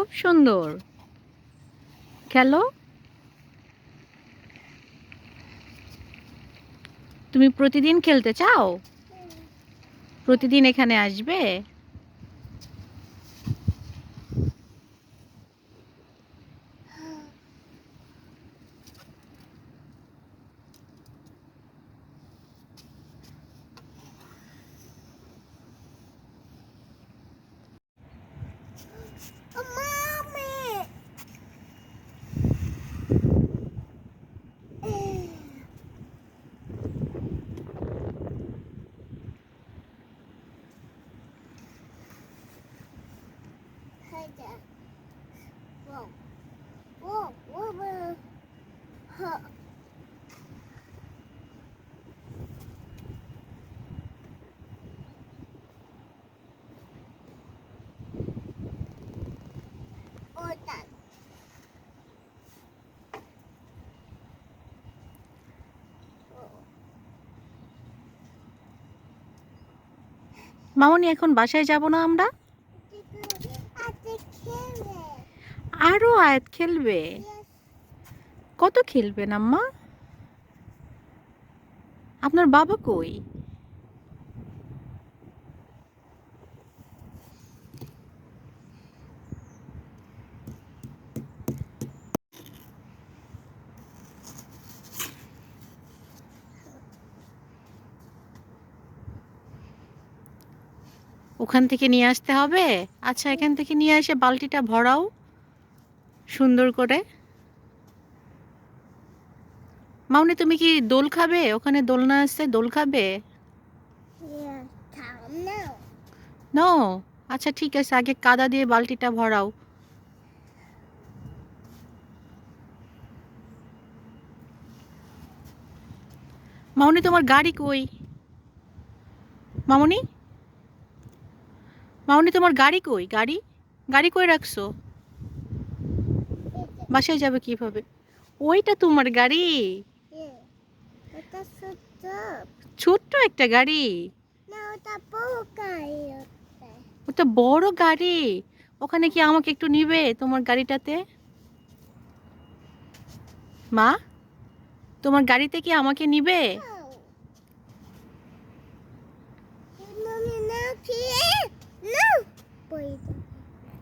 খুব সুন্দর। খেলো। তুমি প্রতিদিন খেলতে চাও? প্রতিদিন এখানে আসবে? মামনি, এখন বাসায় যাব না আমরা? আরো আয়াত খেলবে? কত খেলবেন আম্মা? আপনার বাবা কই? ওখান থেকে নিয়ে আসতে হবে? আচ্ছা, এখান থেকে নিয়ে এসে বালতিটা ভরাও সুন্দর করে। মামনি, তুমি কি দোল খাবে? ওখানে দোলনা আছে, দোল খাবে? নো। আচ্ছা ঠিক আছে, আগে কাদা দিয়ে বালতিটা ভরাও। মামনি, তোমার গাড়ি কই? মামনি, মামনি, তোমার গাড়ি কই? গাড়ি গাড়ি কই রাখছো? বাসায় যাবে কিভাবে? ওইটা তোমার গাড়ি? ছোট্ট একটা গাড়ি? ওটা বড় গাড়ি। ওখানে কি আমাকে একটু নিবে তোমার গাড়িটাতে? মা, তোমার গাড়িতে কি আমাকে নিবে?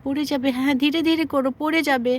পড়ে যাবে। হ্যাঁ, ধীরে ধীরে করো, পড়ে যাবে।